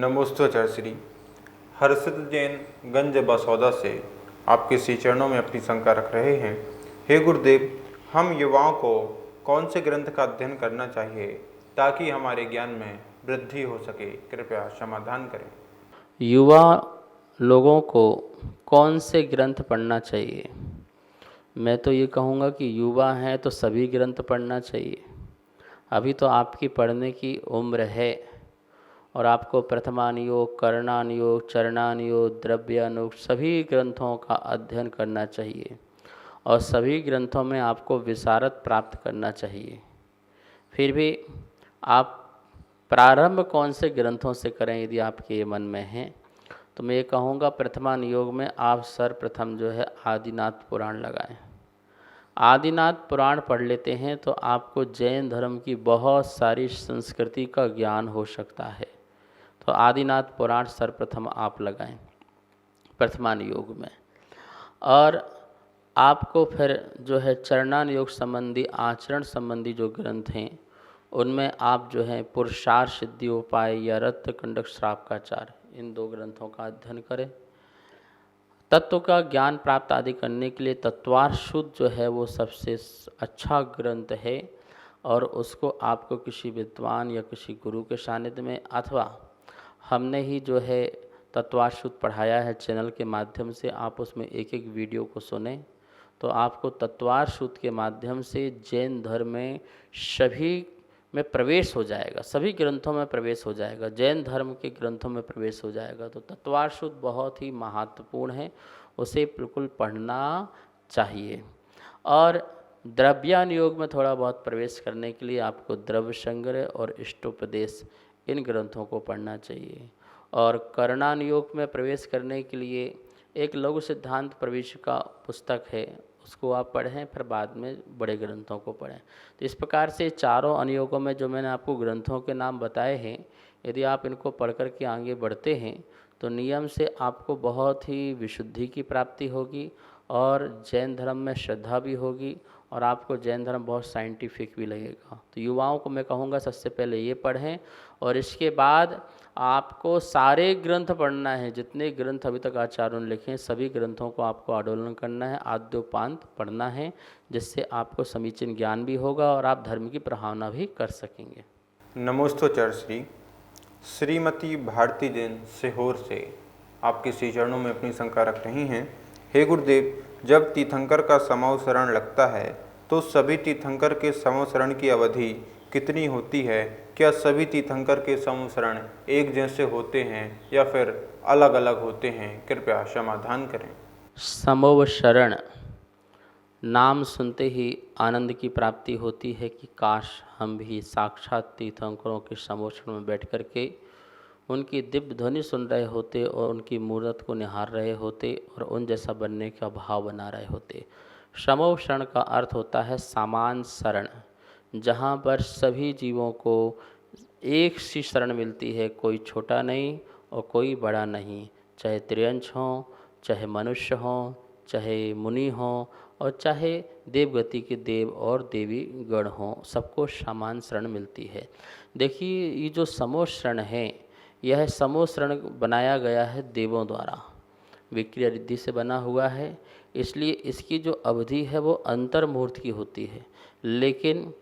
नमोस्तुते श्री हर्षित जैन गंज बसौदा से आपके श्री चरणों में अपनी शंका रख रहे हैं। हे गुरुदेव, हम युवाओं को कौन से ग्रंथ का अध्ययन करना चाहिए ताकि हमारे ज्ञान में वृद्धि हो सके? कृपया समाधान करें। युवा लोगों को कौन से ग्रंथ पढ़ना चाहिए? मैं तो ये कहूँगा कि युवा हैं तो सभी ग्रंथ पढ़ना चाहिए। अभी तो आपकी पढ़ने की उम्र है और आपको प्रथमानुयोग, करणानुयोग, चरणानुयोग, द्रव्यानुयोग सभी ग्रंथों का अध्ययन करना चाहिए और सभी ग्रंथों में आपको विशारद प्राप्त करना चाहिए। फिर भी आप प्रारंभ कौन से ग्रंथों से करें यदि आपके ये मन में है तो मैं ये कहूँगा प्रथमानुयोग में आप सर्वप्रथम जो है आदिनाथ पुराण लगाएं। आदिनाथ पुराण पढ़ लेते हैं तो आपको जैन धर्म की बहुत सारी संस्कृति का ज्ञान हो सकता है। तो आदिनाथ पुराण सर्वप्रथम आप लगाएं प्रथमानुयोग में। और आपको फिर जो है चरणानुयोग संबंधी, आचरण संबंधी जो ग्रंथ हैं उनमें आप जो है पुरुषार्थ सिद्धि उपाय या रत्न कंडक श्रावकाचार, इन दो ग्रंथों का अध्ययन करें। तत्व का ज्ञान प्राप्त आदि करने के लिए तत्वार्थ शुद्ध जो है वो सबसे अच्छा ग्रंथ है और उसको आपको किसी विद्वान या किसी गुरु के सानिध्य में, अथवा हमने ही जो है तत्वार्थ शुद्ध पढ़ाया है चैनल के माध्यम से, आप उसमें एक एक वीडियो को सुने तो आपको तत्वार्थ शुद्ध के माध्यम से जैन धर्म में सभी में प्रवेश हो जाएगा, सभी ग्रंथों में प्रवेश हो जाएगा, जैन धर्म के ग्रंथों में प्रवेश हो जाएगा। तो तत्वार्थ शुद्ध बहुत ही महत्वपूर्ण है, उसे बिल्कुल पढ़ना चाहिए। और द्रव्यानुयोग में थोड़ा बहुत प्रवेश करने के लिए आपको द्रव्य संग्रह और इष्टोपदेश, इन ग्रंथों को पढ़ना चाहिए। और करणानुयोग में प्रवेश करने के लिए एक लघु सिद्धांत प्रवेश का पुस्तक है, उसको आप पढ़ें, फिर बाद में बड़े ग्रंथों को पढ़ें। तो इस प्रकार से चारों अनुयोगों में जो मैंने आपको ग्रंथों के नाम बताए हैं, यदि आप इनको पढ़ कर के आगे बढ़ते हैं तो नियम से आपको बहुत ही विशुद्धि की प्राप्ति होगी और जैन धर्म में श्रद्धा भी होगी और आपको जैन धर्म बहुत साइंटिफिक भी लगेगा। तो युवाओं को मैं कहूँगा सबसे पहले ये पढ़ें और इसके बाद आपको सारे ग्रंथ पढ़ना है, जितने ग्रंथ अभी तक आचार्यों ने लिखे हैं सभी ग्रंथों को आपको आंदोलन करना है, आद्योपांत पढ़ना है, जिससे आपको समीचीन ज्ञान भी होगा और आप धर्म की प्रभावना भी कर सकेंगे। नमोस्तुते श्री श्रीमती भारती जैन सीहोर से आपके श्री चरणों में अपनी शंका रख रही हैं। हे गुरुदेव, जब तीर्थंकर का समवसरण लगता है तो सभी तीर्थंकर के समवसरण की अवधि कितनी होती है? क्या सभी तीर्थंकर के समवसरण एक जैसे होते हैं या फिर अलग अलग होते हैं? कृपया समाधान करें। समवसरण नाम सुनते ही आनंद की प्राप्ति होती है कि काश हम भी साक्षात तीर्थंकरों के समवसरण में बैठ कर के उनकी दिव्य ध्वनि सुन रहे होते और उनकी मूर्त को निहार रहे होते और उन जैसा बनने का भाव बना रहे होते। समवसरण का अर्थ होता है समान शरण, जहाँ पर सभी जीवों को एक सी शरण मिलती है, कोई छोटा नहीं और कोई बड़ा नहीं, चाहे त्रियंश हों, चाहे मनुष्य हों, चाहे मुनि हों और चाहे देवगति के देव और देवी गण हों, सबको समान शरण मिलती है। देखिए, ये जो समूह शरण है, यह समूह शरण बनाया गया है देवों द्वारा, विक्रिया रिद्धि से बना हुआ है, इसलिए इसकी जो अवधि है वो अंतर्मुहूर्त की होती है। लेकिन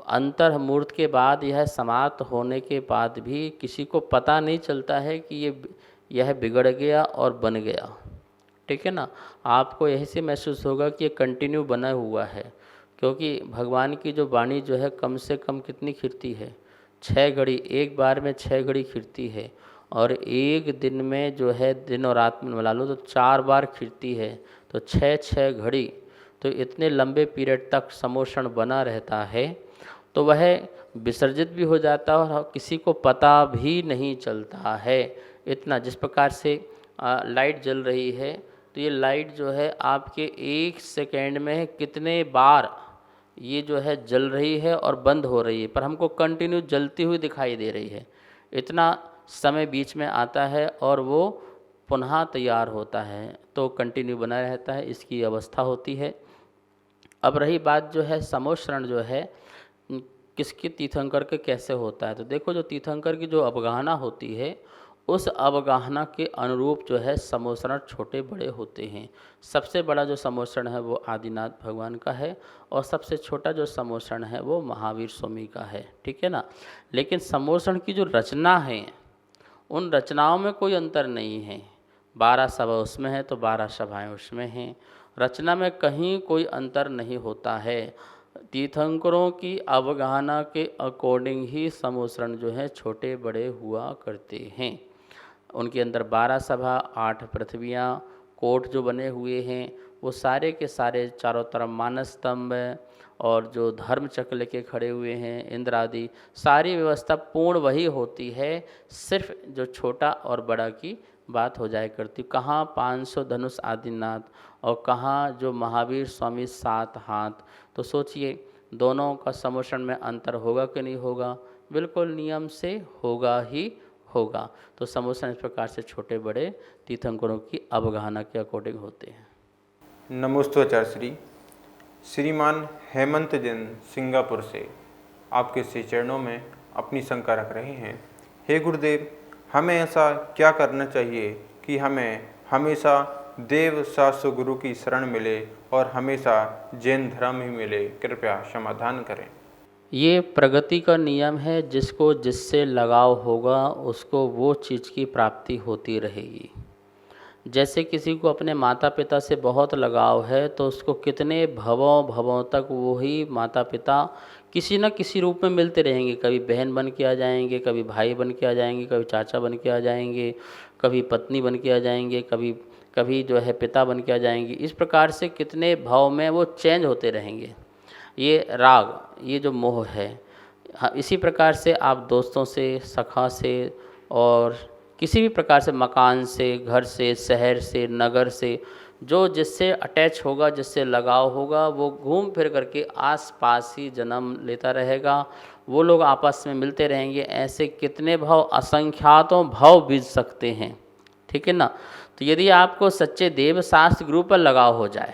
अंतर्मुहूर्त के बाद यह समाप्त होने के बाद भी किसी को पता नहीं चलता है कि यह बिगड़ गया और बन गया, ठीक है ना। आपको यही से महसूस होगा कि ये कंटिन्यू बना हुआ है, क्योंकि भगवान की जो वाणी जो है कम से कम कितनी खिरती है, 6 घड़ी, एक बार में 6 घड़ी खिरती है और एक दिन में जो है दिन और रात में मिला लो तो 4 बार खिरती है, तो 6 घड़ी, तो इतने लंबे पीरियड तक समोषण बना रहता है तो वह विसर्जित भी हो जाता है और किसी को पता भी नहीं चलता है। इतना, जिस प्रकार से लाइट जल रही है तो ये लाइट जो है आपके 1 सेकेंड में कितने बार ये जो है जल रही है और बंद हो रही है, पर हमको कंटिन्यू जलती हुई दिखाई दे रही है। इतना समय बीच में आता है और वो पुनः तैयार होता है तो कंटिन्यू बना रहता है, इसकी अवस्था होती है। अब रही बात जो है समोषण जो है किसकी तीर्थंकर के कैसे होता है। तो देखो जो तीर्थंकर की जो अवगाहना होती है उस अवगाहना के अनुरूप जो है समोसरण छोटे बड़े होते हैं। सबसे बड़ा जो समोसरण है वो आदिनाथ भगवान का है और सबसे छोटा जो समोसरण है वो महावीर स्वामी का है, ठीक है ना। लेकिन समोसरण की जो रचना है उन रचनाओं में कोई अंतर नहीं है। 12 सभा उसमें है तो 12 सभाएं उसमें हैं। रचना में कहीं कोई अंतर नहीं होता है। तीर्थंकरों की अवगाहना के अकॉर्डिंग ही समोसरण जो है छोटे बड़े हुआ करते हैं। उनके अंदर 12 सभा, 8 पृथ्वियाँ, कोट जो बने हुए हैं वो सारे के सारे चारों तरफ मानस स्तंभ और जो धर्म चक्र लेके खड़े हुए हैं इंद्र आदि, सारी व्यवस्था पूर्ण वही होती है। सिर्फ जो छोटा और बड़ा की बात हो जाए करती। कहाँ 500 धनुष आदिनाथ और कहाँ जो महावीर स्वामी 7 हाथ। तो सोचिए दोनों का समोषण में अंतर होगा कि नहीं होगा? बिल्कुल नियम से होगा ही होगा। तो समोषण इस प्रकार से छोटे बड़े तीर्थंकरों की अवगाहना के अकॉर्डिंग होते हैं। नमोस्तुचार्य श्रीमान हेमंत जैन सिंगापुर से आपके श्री चरणों में अपनी शंका रख रहे हैं। हे गुरुदेव, हमें ऐसा क्या करना चाहिए कि हमें हमेशा देव शास्त्र गुरु की शरण मिले और हमेशा जैन धर्म ही मिले? कृपया समाधान करें। ये प्रगति का नियम है। जिसको जिससे लगाव होगा उसको वो चीज़ की प्राप्ति होती रहेगी। जैसे किसी को अपने माता पिता से बहुत लगाव है तो उसको कितने भवों भवों तक वही माता पिता किसी न किसी रूप में मिलते रहेंगे। कभी बहन बन के आ जाएंगे, कभी भाई बन के आ जाएंगे, कभी चाचा बन के आ जाएंगे, कभी पत्नी बन के आ जाएंगे, कभी कभी जो है पिता बन के आ जाएंगे। इस प्रकार से कितने भाव में वो चेंज होते रहेंगे। ये राग, ये जो मोह है, हाँ, इसी प्रकार से आप दोस्तों से, सखा से और किसी भी प्रकार से, मकान से, घर से, शहर से, नगर से, जो जिससे अटैच होगा, जिससे लगाव होगा, वो घूम फिर करके आस पास ही जन्म लेता रहेगा। वो लोग आपस में मिलते रहेंगे। ऐसे कितने भाव, असंख्यातों भाव बीत सकते हैं, ठीक है ना। तो यदि आपको सच्चे देव शास्त्र गुरु पर लगाव हो जाए,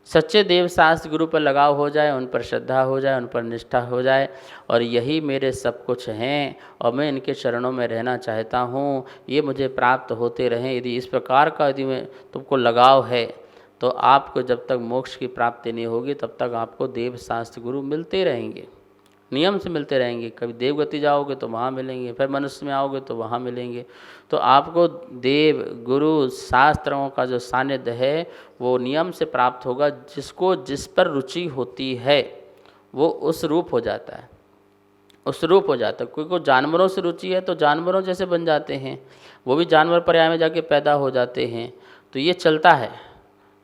सच्चे देव शास्त्र गुरु पर लगाव हो जाए, उन पर श्रद्धा हो जाए, उन पर निष्ठा हो जाए और यही मेरे सब कुछ हैं और मैं इनके चरणों में रहना चाहता हूँ, ये मुझे प्राप्त होते रहें, यदि इस प्रकार का यदि में तुमको लगाव है तो आपको जब तक मोक्ष की प्राप्ति नहीं होगी तब तक आपको देव शास्त्र गुरु मिलते रहेंगे, नियम से मिलते रहेंगे। कभी देवगति जाओगे तो वहाँ मिलेंगे, फिर मनुष्य में आओगे तो वहाँ मिलेंगे। तो आपको देव गुरु शास्त्रों का जो सानिध्य है वो नियम से प्राप्त होगा। जिसको जिस पर रुचि होती है वो उस रूप हो जाता है, उस रूप हो जाता है। कोई को जानवरों से रुचि है तो जानवरों जैसे बन जाते हैं, वो भी जानवर पर्याय में जाके पैदा हो जाते हैं। तो ये चलता है,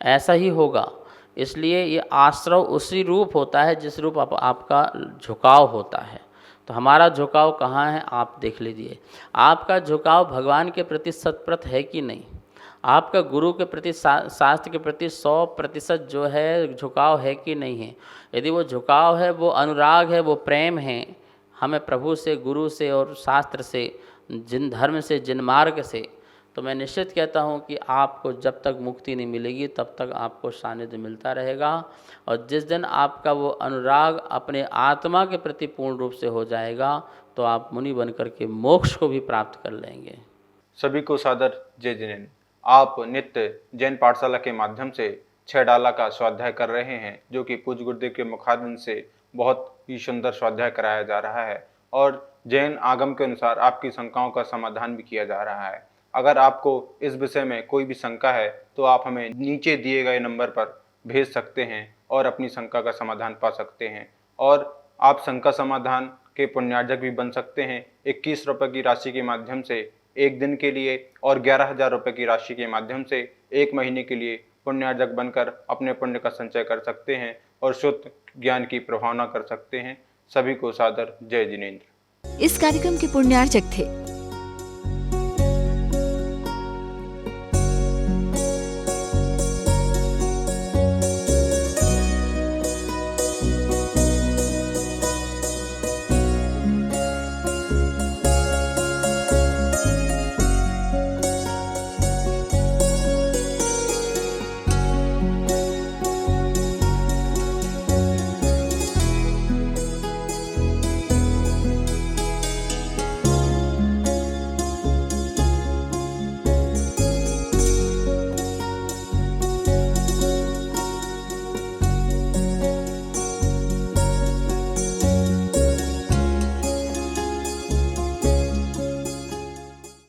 ऐसा ही होगा। इसलिए ये आश्रव उसी रूप होता है जिस रूप आपका झुकाव होता है। तो हमारा झुकाव कहाँ है आप देख लीजिए। आपका झुकाव भगवान के प्रति शतप्रत है कि नहीं? आपका गुरु के प्रति, शास्त्र के प्रति 100% जो है झुकाव है कि नहीं है? यदि वो झुकाव है, वो अनुराग है, वो प्रेम है हमें प्रभु से, गुरु से और शास्त्र से, जिन धर्म से, जिन मार्ग से, तो मैं निश्चित कहता हूँ कि आपको जब तक मुक्ति नहीं मिलेगी तब तक आपको सानिध्य मिलता रहेगा। और जिस दिन आपका वो अनुराग अपने आत्मा के प्रति पूर्ण रूप से हो जाएगा तो आप मुनि बन करके मोक्ष को भी प्राप्त कर लेंगे। सभी को सादर जय जिनेन्द्र। आप नित्य जैन पाठशाला के माध्यम से 6 डाला का स्वाध्याय कर रहे हैं, जो कि पूज्य गुरुदेव के मुखारबिंद से बहुत ही सुंदर स्वाध्याय कराया जा रहा है और जैन आगम के अनुसार आपकी शंकाओं का समाधान भी किया जा रहा है। अगर आपको इस विषय में कोई भी शंका है तो आप हमें नीचे दिए गए नंबर पर भेज सकते हैं और अपनी शंका का समाधान पा सकते हैं। और आप शंका समाधान के पुण्यार्जक भी बन सकते हैं। 21 रुपये की राशि के माध्यम से 1 दिन के लिए और 11,000 रुपये की राशि के माध्यम से 1 महीने के लिए पुण्यार्जक बनकर अपने पुण्य का संचय कर सकते हैं और शुद्ध ज्ञान की प्रभावना कर सकते हैं। सभी को सादर जय जिनेन्द्र। इस कार्यक्रम के पुण्यार्जक थे